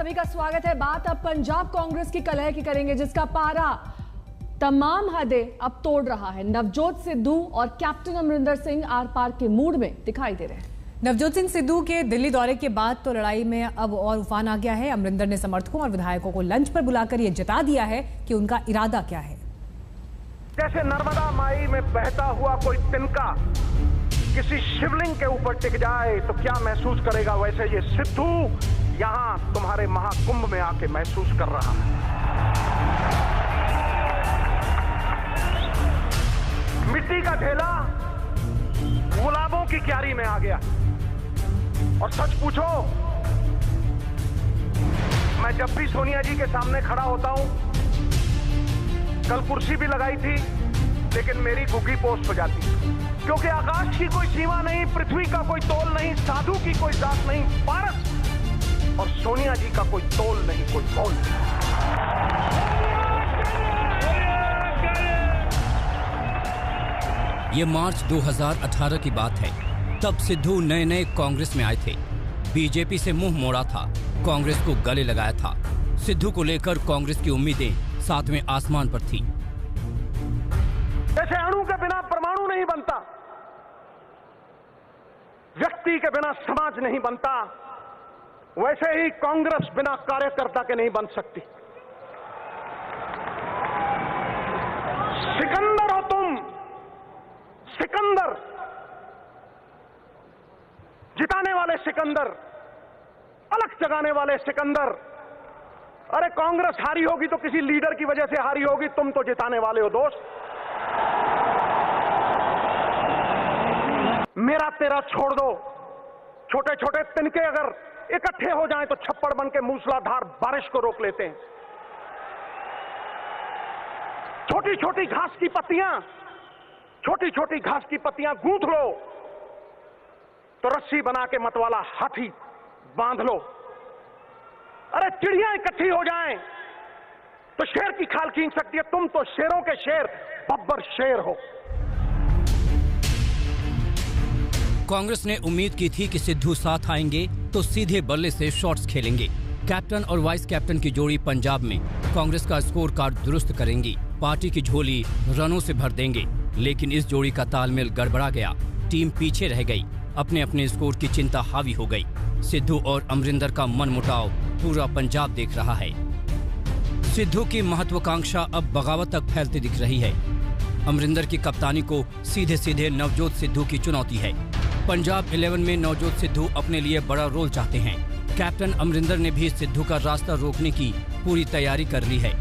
सभी का स्वागत है। बात अब पंजाब कांग्रेस की कलह की करेंगे, जिसका पारा तमाम हदें अब तोड़ रहा है। नवजोत सिद्धू और कैप्टन अमरिंदर सिंह आर पार के मूड में दिखाई दे रहे हैं। नवजोत सिंह सिद्धू के दिल्ली दौरे के बाद तो लड़ाई में अब और उफान आ गया है। अमरिंदर ने समर्थकों और विधायकों को लंच पर बुलाकर यह जता दिया है कि उनका इरादा क्या है। जैसे नर्मदा माई में बहता हुआ कोई तिनका किसी शिवलिंग के ऊपर टिक जाए तो क्या महसूस करेगा, वैसे ये सिद्धू यहां तुम्हारे महाकुंभ में आके महसूस कर रहा है। मिट्टी का ढेला गुलाबों की क्यारी में आ गया। और सच पूछो, मैं जब भी सोनिया जी के सामने खड़ा होता हूं, कल कुर्सी भी लगाई थी लेकिन मेरी गुग्गी पोस्ट हो जाती, क्योंकि आकाश की कोई सीमा नहीं, पृथ्वी का कोई तोल नहीं, साधु की कोई जात नहीं, पारस और सोनिया जी का कोई तोल नहीं, कोई मोल नहीं। ये मार्च 2018 की बात है। तब सिद्धू नए नए कांग्रेस में आए थे। बीजेपी से मुंह मोड़ा था, कांग्रेस को गले लगाया था। सिद्धू को लेकर कांग्रेस की उम्मीदें सातवें आसमान पर थी। जैसे अणु के बिना परमाणु नहीं बनता, व्यक्ति के बिना समाज नहीं बनता, वैसे ही कांग्रेस बिना कार्यकर्ता के नहीं बन सकती। सिकंदर हो तुम, सिकंदर, जिताने वाले सिकंदर, अलग जगाने वाले सिकंदर। अरे कांग्रेस हारी होगी तो किसी लीडर की वजह से हारी होगी, तुम तो जिताने वाले हो दोस्त। मेरा तेरा छोड़ दो, छोटे छोटे तिनके अगर इकट्ठे हो जाएं तो छप्पड़ बन के मूसलाधार बारिश को रोक लेते हैं। छोटी छोटी घास की पत्तियां, छोटी छोटी घास की पत्तियां गूंथ लो तो रस्सी बना के मतवाला हाथी बांध लो। अरे चिड़िया इकट्ठी हो जाएं तो शेर की खाल खींच सकती है, तुम तो शेरों के शेर, बब्बर शेर हो। कांग्रेस ने उम्मीद की थी कि सिद्धू साथ आएंगे तो सीधे बल्ले से शॉट्स खेलेंगे। कैप्टन और वाइस कैप्टन की जोड़ी पंजाब में कांग्रेस का स्कोर कार्ड दुरुस्त करेंगी, पार्टी की झोली रनों से भर देंगे। लेकिन इस जोड़ी का तालमेल गड़बड़ा गया, टीम पीछे रह गई, अपने अपने स्कोर की चिंता हावी हो गई। सिद्धू और अमरिंदर का मनमुटाव पूरा पंजाब देख रहा है। सिद्धू की महत्वाकांक्षा अब बगावत तक फैलती दिख रही है। अमरिंदर की कप्तानी को सीधे सीधे नवजोत सिद्धू की चुनौती है। पंजाब 11 में नवजोत सिद्धू अपने लिए बड़ा रोल चाहते हैं। कैप्टन अमरिंदर ने भी सिद्धू का रास्ता रोकने की पूरी तैयारी कर ली है।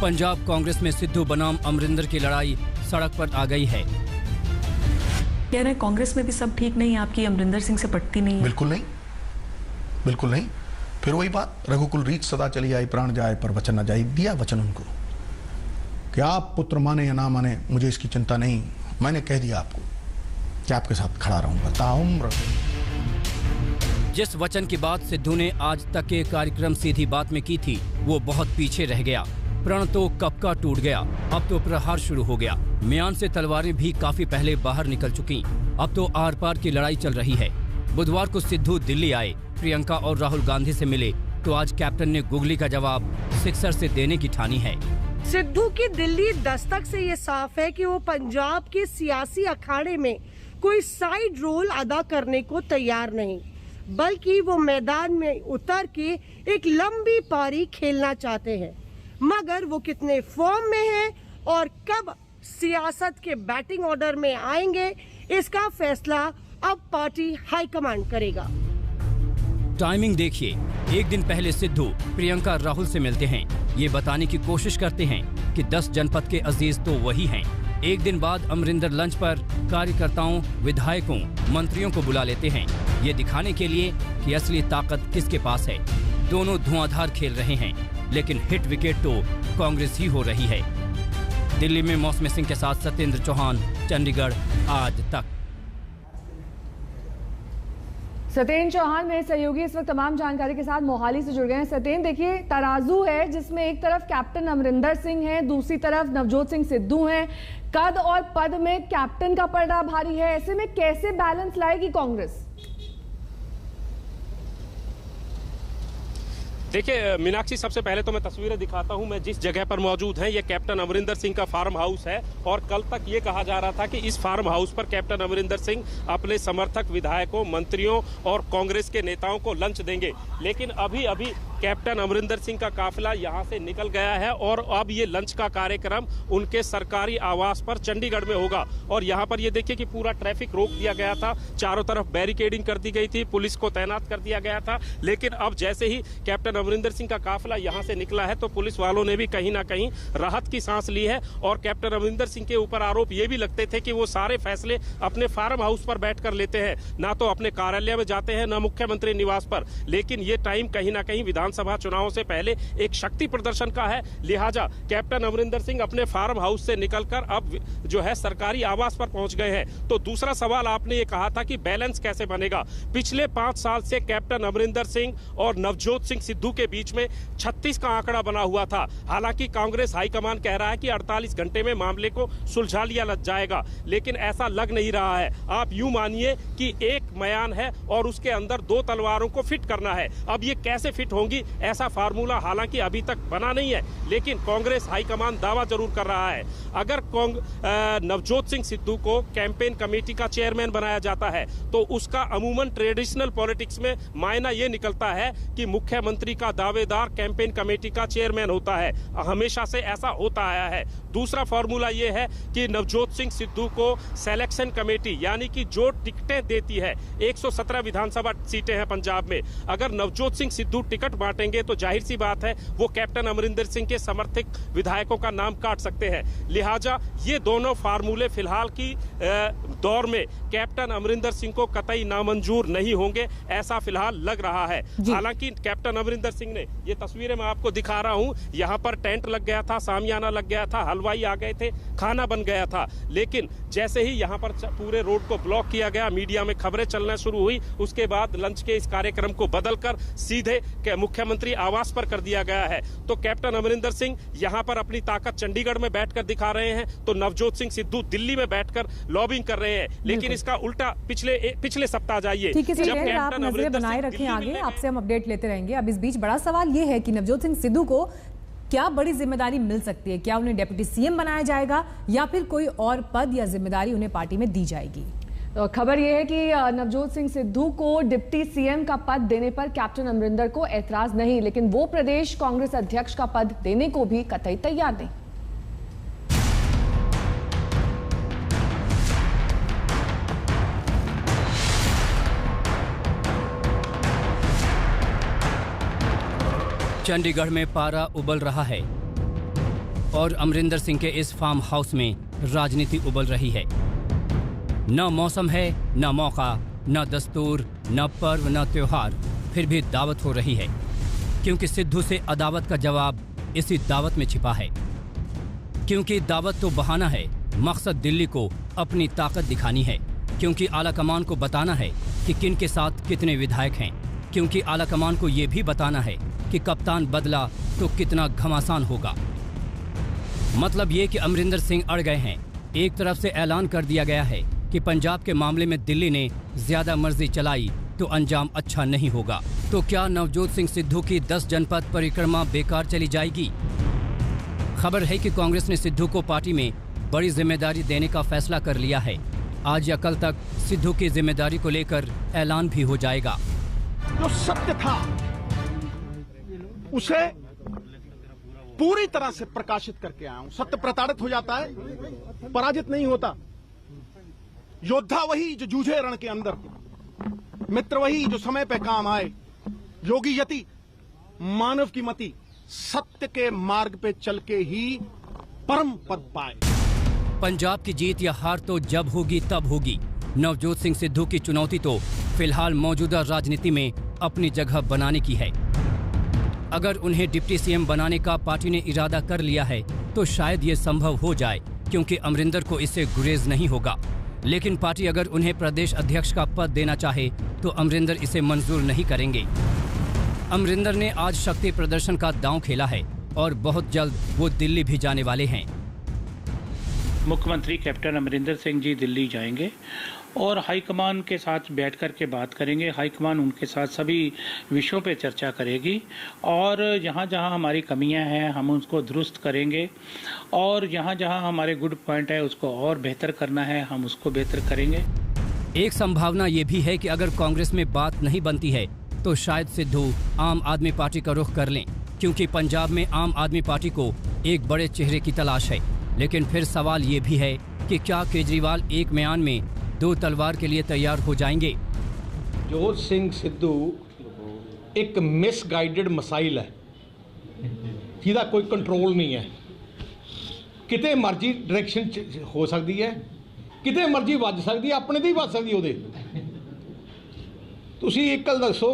पंजाब कांग्रेस में सिद्धू बनाम अमरिंदर की लड़ाई सड़क पर आ गई है। कह रहे कांग्रेस में भी सब ठीक नहीं, आपकी अमरिंदर सिंह से पटती नहीं है। बिल्कुल नहीं, बिल्कुल नहीं। फिर वही बात, रघुकुल रीत सदा चली आई, प्राण जाए पर वचन न जाए। दिया वचन उनको कि आप पुत्र माने या ना माने, मुझे इसकी चिंता नहीं। मैंने कह दिया आपको कि आपके साथ खड़ा रहूंगा ताउम्र। जिस वचन की बात सिद्धू ने आज तक के कार्यक्रम सीधी बात में की थी, वो बहुत पीछे रह गया। प्रण तो कब का टूट गया, अब तो प्रहार शुरू हो गया। म्यान से तलवारें भी काफी पहले बाहर निकल चुकी, अब तो आर पार की लड़ाई चल रही है। बुधवार को सिद्धू दिल्ली आए, प्रियंका और राहुल गांधी से मिले, तो आज कैप्टन ने गुगली का जवाब सिक्सर से देने की ठानी है। सिद्धू की दिल्ली दस्तक से ये साफ है कि वो पंजाब के सियासी अखाड़े में कोई साइड रोल अदा करने को तैयार नहीं, बल्कि वो मैदान में उतर के एक लंबी पारी खेलना चाहते हैं। मगर वो कितने फॉर्म में हैं और कब सियासत के बैटिंग ऑर्डर में आएंगे, इसका फैसला अब पार्टी हाईकमांड करेगा। टाइमिंग देखिए, एक दिन पहले सिद्धू प्रियंका राहुल से मिलते हैं, ये बताने की कोशिश करते हैं कि 10 जनपद के अजीज तो वही हैं। एक दिन बाद अमरिंदर लंच पर कार्यकर्ताओं, विधायकों, मंत्रियों को बुला लेते हैं, ये दिखाने के लिए कि असली ताकत किसके पास है। दोनों धुआंधार खेल रहे हैं, लेकिन हिट विकेट तो कांग्रेस ही हो रही है। दिल्ली में मौसमी सिंह के साथ सत्येंद्र चौहान, चंडीगढ़ आज तक। सत्येंद्र चौहान मेरे सहयोगी इस वक्त तमाम जानकारी के साथ मोहाली से जुड़ गए हैं। सत्येंद्र, देखिए तराजू है जिसमें एक तरफ कैप्टन अमरिंदर सिंह है, दूसरी तरफ नवजोत सिंह सिद्धू हैं। कद और पद में कैप्टन का पलड़ा भारी है, ऐसे में कैसे बैलेंस लाएगी कांग्रेस? देखिए मीनाक्षी, सबसे पहले तो मैं तस्वीरें दिखाता हूं। मैं जिस जगह पर मौजूद है ये कैप्टन अमरिंदर सिंह का फार्म हाउस है और कल तक ये कहा जा रहा था कि इस फार्म हाउस पर कैप्टन अमरिंदर सिंह अपने समर्थक विधायकों, मंत्रियों और कांग्रेस के नेताओं को लंच देंगे। लेकिन अभी अभी कैप्टन अमरिंदर सिंह का काफिला यहां से निकल गया है और अब ये लंच का कार्यक्रम उनके सरकारी आवास पर चंडीगढ़ में होगा। और यहां पर ये देखिए कि पूरा ट्रैफिक रोक दिया गया था, चारों तरफ बैरिकेडिंग कर दी गई थी, पुलिस को तैनात कर दिया गया था। लेकिन अब जैसे ही कैप्टन अमरिंदर सिंह का काफिला यहां से निकला है तो पुलिस वालों ने भी कहीं ना कहीं राहत की सांस ली है। और कैप्टन अमरिंदर सिंह के ऊपर आरोप ये भी लगते थे कि वो सारे फैसले अपने फार्म हाउस पर बैठकर लेते हैं, ना तो अपने कार्यालय में जाते हैं, ना मुख्यमंत्री निवास पर। लेकिन ये टाइम कहीं ना कहीं विधानसभा चुनावों से पहले एक शक्ति प्रदर्शन का है, लिहाजा कैप्टन अमरिंदर सिंह अपने फार्म हाउस से निकलकर अब जो है सरकारी आवास पर पहुंच गए हैं। तो दूसरा सवाल आपने ये कहा था कि बैलेंस कैसे बनेगा। पिछले 5 साल से कैप्टन अमरिंदर सिंह और नवजोत सिंह सिद्धू के बीच में 36 का आंकड़ा बना हुआ था। हालांकि कांग्रेस हाईकमान कह रहा है कि 48 घंटे में मामले को सुलझा लिया जाएगा, लेकिन ऐसा लग नहीं रहा है। आप यूं मानिए कि एक म्यान है और उसके अंदर 2 तलवारों को फिट करना है। अब ये कैसे फिट होंगी ऐसा फार्मूला हालांकि अभी तक बना नहीं है, लेकिन कांग्रेस हाईकमान दावा जरूर कर रहा है। अगर नवजोत सिंह सिद्धू को कैंपेन कमेटी का चेयरमैन बनाया जाता है तो उसका अमूमन ट्रेडिशनल पॉलिटिक्स में मायना यह निकलता है कि मुख्यमंत्री का दावेदार कैंपेन कमेटी का चेयरमैन होता है। हमेशा से ऐसा होता आया है। दूसरा फॉर्मूला यह है कि नवजोत सिंह सिद्धू को सिलेक्शन कमेटी यानी कि जो टिकटें देती है, 117 विधानसभा सीटें हैं पंजाब में, अगर नवजोत सिंह सिद्धू टिकट बांटेंगे तो जाहिर सी बात है वो कैप्टन अमरिंदर सिंह के समर्थक विधायकों का नाम काट सकते हैं। लिहाजा ये दोनों फार्मूले फिलहाल की दौर में कैप्टन अमरिंदर सिंह को कतई नामंजूर नहीं होंगे, ऐसा फिलहाल लग रहा है। हालांकि कैप्टन अमरिंदर सिंह ने, ये तस्वीरें मैं आपको दिखा रहा हूं, यहां पर टेंट लग गया था, सामियाना लग गया था, हलवाई आ गए थे, खाना बन गया था। लेकिन जैसे ही यहां पर पूरे रोड को ब्लॉक किया गया, मीडिया में खबरें चलना शुरू हुई, उसके बाद लंच के इस कार्यक्रम को बदलकर सीधे मुख्यमंत्री आवास पर कर दिया गया है। तो कैप्टन अमरिंदर सिंह यहां पर अपनी ताकत चंडीगढ़ में बैठकर दिखा रहे हैं, तो नवजोत सिंह सिद्धू दिल्ली में बैठकर लॉबिंग कर रहे हैं। लेकिन इसका उल्टा पिछले सप्ताह जाइए, ठीक है, आप नजरें बनाए रखें आगे, आपसे हम अपडेट लेते रहेंगे। अब इस बीच बड़ा सवाल यह है कि नवजोत सिंह सिद्धू को क्या बड़ी जिम्मेदारी मिल सकती है? क्या उन्हें डिप्टी सीएम बनाया जाएगा या फिर कोई और पद या जिम्मेदारी उन्हें पार्टी में दी जाएगी? तो खबर यह है कि नवजोत सिंह सिद्धू को डिप्टी सीएम का पद देने पर कैप्टन अमरिंदर को ऐतराज नहीं, लेकिन वो प्रदेश कांग्रेस अध्यक्ष का पद देने को भी कतई तैयार नहीं। चंडीगढ़ में पारा उबल रहा है और अमरिंदर सिंह के इस फार्म हाउस में राजनीति उबल रही है। न मौसम है, न मौका, न दस्तूर, न पर्व, न त्योहार, फिर भी दावत हो रही है, क्योंकि सिद्धू से अदावत का जवाब इसी दावत में छिपा है। क्योंकि दावत तो बहाना है, मकसद दिल्ली को अपनी ताकत दिखानी है, क्योंकि आला कमान को बताना है कि किन के साथ कितने विधायक हैं, क्योंकि आला कमान को यह भी बताना है कि कप्तान बदला तो कितना घमासान होगा। मतलब ये कि अमरिंदर सिंह अड़ गए हैं। एक तरफ से ऐलान कर दिया गया है कि पंजाब के मामले में दिल्ली ने ज्यादा मर्जी चलाई तो अंजाम अच्छा नहीं होगा। तो क्या नवजोत सिंह सिद्धू की 10 जनपद परिक्रमा बेकार चली जाएगी? खबर है कि कांग्रेस ने सिद्धू को पार्टी में बड़ी जिम्मेदारी देने का फैसला कर लिया है। आज या कल तक सिद्धू की जिम्मेदारी को लेकर ऐलान भी हो जाएगा। जो सत्य था उसे पूरी तरह से प्रकाशित करके आया हूं। सत्य प्रताड़ित हो जाता है, पराजित नहीं होता। योद्धा वही जो जूझे रण के अंदर, मित्र वही जो समय पे काम आए, योगी यति मानव की मति, सत्य के मार्ग पे चल के ही परम पद पाए। पंजाब की जीत या हार तो जब होगी तब होगी। नवजोत सिंह सिद्धू की चुनौती तो फिलहाल मौजूदा राजनीति में अपनी जगह बनाने की है। अगर उन्हें डिप्टी सीएम बनाने का पार्टी ने इरादा कर लिया है तो शायद ये संभव हो जाए, क्योंकि अमरिंदर को इससे गुरेज नहीं होगा। लेकिन पार्टी अगर उन्हें प्रदेश अध्यक्ष का पद देना चाहे तो अमरिंदर इसे मंजूर नहीं करेंगे। अमरिंदर ने आज शक्ति प्रदर्शन का दांव खेला है और बहुत जल्द वो दिल्ली भी जाने वाले हैं। मुख्यमंत्री कैप्टन अमरिंदर सिंह जी दिल्ली जाएंगे और हाईकमान के साथ बैठ कर के बात करेंगे। हाईकमान उनके साथ सभी विषयों पे चर्चा करेगी और जहाँ जहाँ हमारी कमियाँ हैं हम उसको दुरुस्त करेंगे और जहाँ जहाँ हमारे गुड पॉइंट है उसको और बेहतर करना है हम उसको बेहतर करेंगे। एक संभावना ये भी है कि अगर कांग्रेस में बात नहीं बनती है तो शायद सिद्धू आम आदमी पार्टी का रुख कर लें, क्योंकि पंजाब में आम आदमी पार्टी को एक बड़े चेहरे की तलाश है। लेकिन फिर सवाल ये भी है कि क्या केजरीवाल एक म्यान में दो तलवार के लिए तैयार हो जाएंगे? नवजोत सिंह सिद्धू एक मिसगाइडेड मसाइल है जिहदा कोई कंट्रोल नहीं है। किते मर्जी डायरेक्शन हो सकती है, किते मर्जी ਵੱਜ सकती है, अपने ते ही ਵੱਜ सकती ਉਹਦੇ। ਤੁਸੀਂ ਇੱਕ ਗੱਲ ਦੱਸੋ,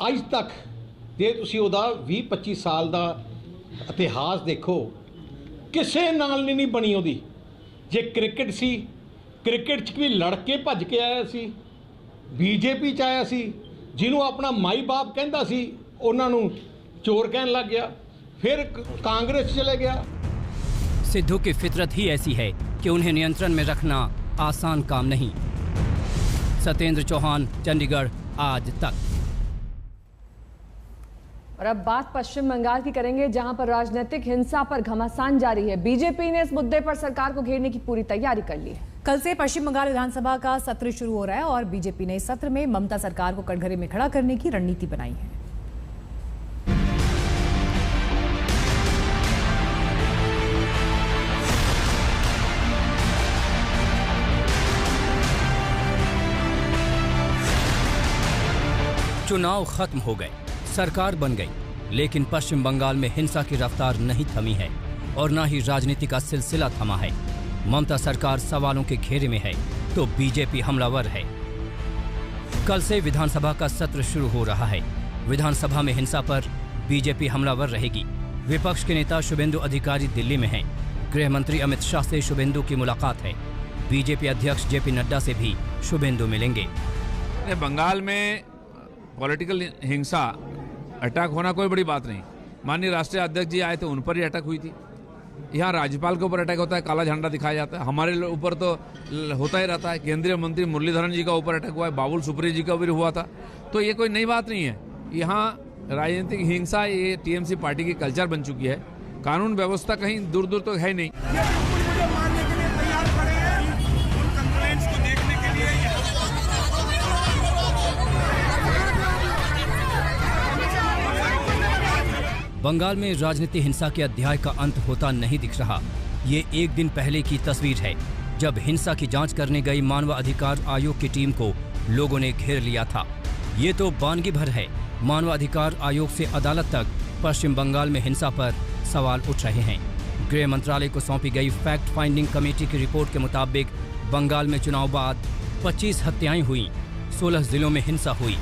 ਅੱਜ ਤੱਕ ਜੇ ਤੁਸੀਂ ਉਹਦਾ 20-25 ਸਾਲ ਦਾ ਇਤਿਹਾਸ ਦੇਖੋ, ਕਿਸੇ ਨਾਲ ਨਹੀਂ ਬਣੀ ਉਹਦੀ। ਜੇ ਕ੍ਰਿਕਟ ਸੀ, ਕ੍ਰਿਕਟ 'ਚ ਵੀ ਲੜ ਕੇ ਭੱਜ ਕੇ ਆਇਆ ਸੀ, ਬੀਜੇਪੀ 'ਚ ਆਇਆ ਸੀ, ਜਿਹਨੂੰ ਆਪਣਾ ਮਾਈ ਬਾਪ ਕਹਿੰਦਾ ਸੀ ਉਹਨਾਂ ਨੂੰ ਚੋਰ ਕਹਿਣ ਲੱਗ ਗਿਆ, ਫਿਰ ਕਾਂਗਰਸ 'ਚ ਚਲੇ ਗਿਆ। सिद्धू की फितरत ही ऐसी है कि उन्हें नियंत्रण में रखना आसान काम नहीं। सत्येंद्र चौहान, चंडीगढ़, आज तक। और अब बात पश्चिम बंगाल की करेंगे, जहां पर राजनीतिक हिंसा पर घमासान जारी है। बीजेपी ने इस मुद्दे पर सरकार को घेरने की पूरी तैयारी कर ली है। कल से पश्चिम बंगाल विधानसभा का सत्र शुरू हो रहा है और बीजेपी ने इस सत्र में ममता सरकार को कटघरे में खड़ा करने की रणनीति बनाई है। चुनाव खत्म हो गए, सरकार बन गई, लेकिन पश्चिम बंगाल में हिंसा की रफ्तार नहीं थमी है और न ही राजनीति का सिलसिला थमा है। ममता सरकार सवालों के घेरे में है तो बीजेपी हमलावर है। कल से विधानसभा का सत्र शुरू हो रहा है। विधानसभा में हिंसा पर बीजेपी हमलावर रहेगी। विपक्ष के नेता शुभेंदु अधिकारी दिल्ली में हैं। गृह मंत्री अमित शाह से शुभेंदु की मुलाकात है। बीजेपी अध्यक्ष जेपी नड्डा से भी शुभेंदु मिलेंगे। बंगाल में पॉलिटिकल हिंसा अटैक होना कोई बड़ी बात नहीं। माननीय राष्ट्रीय अध्यक्ष जी आए थे, उन पर ही अटैक हुई थी। यहाँ राज्यपाल के ऊपर अटैक होता है, काला झंडा दिखाया जाता है। हमारे ऊपर तो होता ही रहता है। केंद्रीय मंत्री मुरलीधरन जी का ऊपर अटैक हुआ है, बाबुल सुप्रियो जी का भी हुआ था। तो ये कोई नई बात नहीं है। यहाँ राजनीतिक हिंसा ये टीएमसी पार्टी की कल्चर बन चुकी है। कानून व्यवस्था कहीं दूर दूर तो है नहीं। बंगाल में राजनीति हिंसा के अध्याय का अंत होता नहीं दिख रहा। ये एक दिन पहले की तस्वीर है, जब हिंसा की जांच करने गई मानव अधिकार आयोग की टीम को लोगों ने घेर लिया था। ये तो वानगी भर है। मानव अधिकार आयोग से अदालत तक पश्चिम बंगाल में हिंसा पर सवाल उठ रहे हैं। गृह मंत्रालय को सौंपी गई फैक्ट फाइंडिंग कमेटी की रिपोर्ट के मुताबिक बंगाल में चुनाव बाद 25 हत्याएं हुई, 16 जिलों में हिंसा हुई,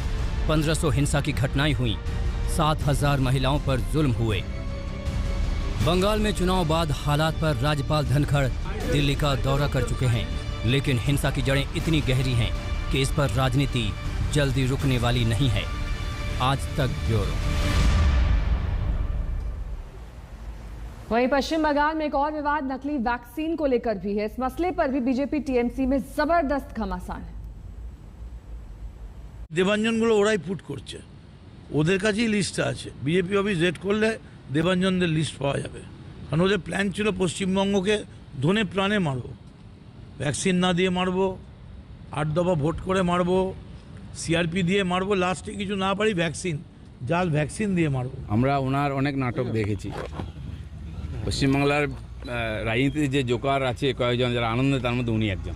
1500 हिंसा की घटनाएं हुई, 7000 महिलाओं पर जुल्म हुए। बंगाल में चुनाव बाद हालात पर राज्यपाल धनखड़ दिल्ली का दौरा कर चुके हैं, लेकिन हिंसा की जड़ें इतनी गहरी हैं कि इस पर राजनीति जल्दी रुकने वाली नहीं है। आज तक ब्यूरो। वहीं पश्चिम बंगाल में एक और विवाद नकली वैक्सीन को लेकर भी है। इस मसले पर भी बीजेपी टीएमसी में जबरदस्त घमासान है। দেবাঞ্জনগুলো ওরাই পুট করছে, ওদের কাছেই লিস্টটা আছে। বিজেপি অফিস রেড করলে দেবাঞ্জনদের লিস্ট পাওয়া যাবে, কারণ ওদের প্ল্যান ছিল পশ্চিমবঙ্গকে ধনে প্রাণে মারবো, ভ্যাকসিন না দিয়ে মারবো, 8 দফা ভোট করে মারবো, সিআরপি দিয়ে মারবো, লাস্টে কিছু না পারি ভ্যাকসিন, জাল ভ্যাকসিন দিয়ে মারবো। আমরা ওনার অনেক নাটক দেখেছি। পশ্চিমবাংলার রাজনীতিতে যে জোকার আছে কয়েকজন যারা আনন্দে, তার মধ্যে উনি একজন।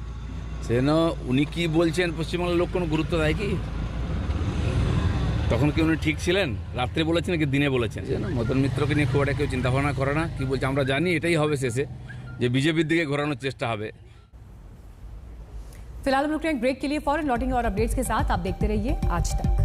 সেজন্য উনি কি বলছেন পশ্চিমবাংলার লোক কোনো গুরুত্ব দেয় কি? তখন কি উনি ঠিক ছিলেন? রাত্রে বলেছেন নাকি দিনে বলেছেন? মদন মিত্রকে নিয়ে খুব একটা কেউ চিন্তা ভাবনা করে না। কি বলছে আমরা জানি এটাই হবে শেষে, যে বিজেপির দিকে ঘোরানোর চেষ্টা হবে। फिलहाल हम लोग एक ब्रेक के लिए फौरन लौटेंगे और अपडेट्स के साथ आप देखते रहिए आज तक।